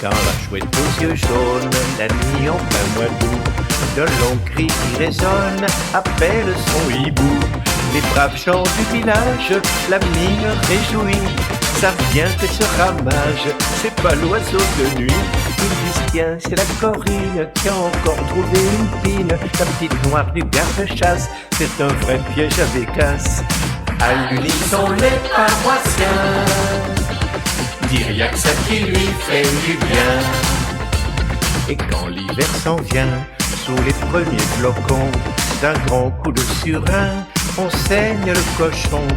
Quand la chouette aux yeux jaunes, la nuit en plein mois d'août, de longs cris qui résonnent appellent son hibou. Les braves gens du village, la mine réjouie, savent bien que ce ramage, c'est pas l'oiseau de nuit. Ils disent tiens, c'est la Corinne qui a encore trouvé une pine. La petite noire du garde-chasse, c'est un vrai piège à bécasse. À l'unisson les paroissiens dire y'a que ça qui lui fait du bien. Et quand l'hiver s'en vient, sous les premiers flocons, d'un grand coup de surin, on saigne le cochon.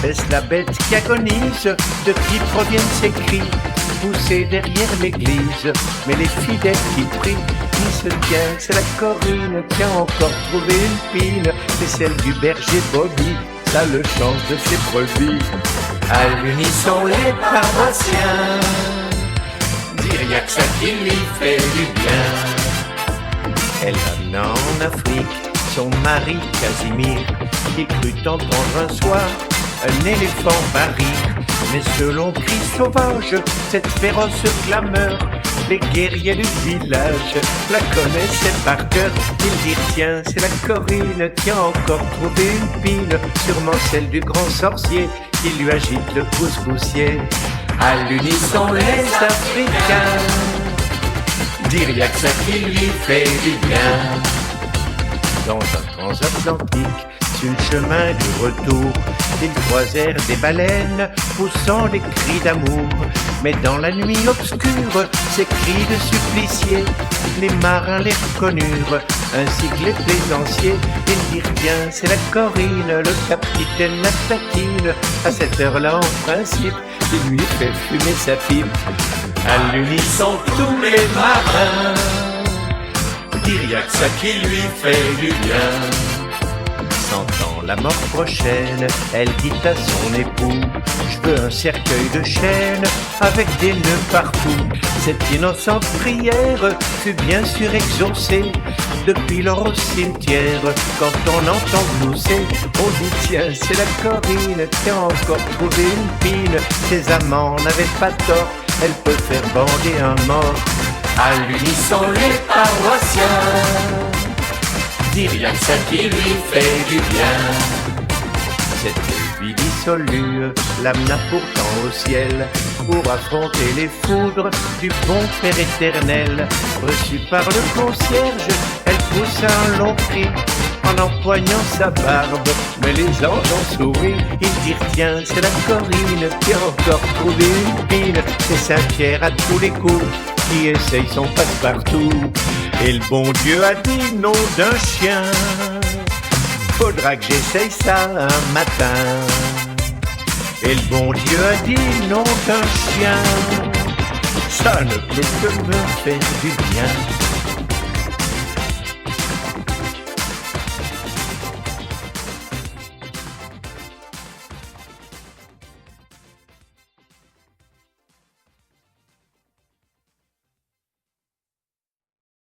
Est-ce la bête qui agonise? De qui proviennent ces cris poussés derrière l'église? Mais les fidèles qui prient disent tiens, c'est la Corinne qui a encore trouvé une pine. C'est celle du berger Bobby, ça le change de ses brebis. À l'unisson les paroissiens dire y'a que ça qui lui fait du bien. Elle amena en Afrique son mari Casimir, qui crut entendre un soir un éléphant barrir. Mais selon cri sauvage, cette féroce clameur, les guerriers du village la connaissaient par cœur. Ils dirent tiens, c'est la Corinne qui a encore trouvé une pine, sûrement celle du grand sorcier qui lui agite le pouce-poussier. À l'unisson les Africains dire y'a que ça qui lui fait du bien. Dans un transatlantique, sur le chemin du retour, ils croisèrent des baleines poussant des cris d'amour. Mais dans la nuit obscure, ces cris de suppliciés, les marins les reconnurent, ainsi que les plaisanciers. Ils dirent tiens, c'est la Corinne, le capitaine la taquine. À cette heure-là, en principe, il lui fait fumer sa pipe. À l'unisson tous les marins dire y'a que ça qui lui fait du bien. Sentant la mort prochaine, elle dit à son époux je veux un cercueil de chêne avec des nœuds partout. Cette innocente prière fut bien sûr exaucée. Depuis lors au cimetière, quand on entend glousser, on dit tiens, c'est la Corinne qui a encore trouvé une pine. Ses amants n'avaient pas tort, elle peut faire bander un mort. À l'unisson les paroissiens dire y'a que ça qui lui fait du bien. Cette vie dissolue l'amena pourtant au ciel pour affronter les foudres du bon Père éternel. Reçue par le concierge, elle poussa un long cri en empoignant sa barbe, mais les anges ont souri. Ils dirent tiens, c'est la Corinne qui a encore trouvé une pine. C'est Saint-Pierre à tous les coups qui essaye son passe-partout. Et le bon Dieu a dit nom d'un chien, faudra que j'essaye ça un matin. Et le bon Dieu a dit nom d'un chien, ça ne peut que me faire du bien.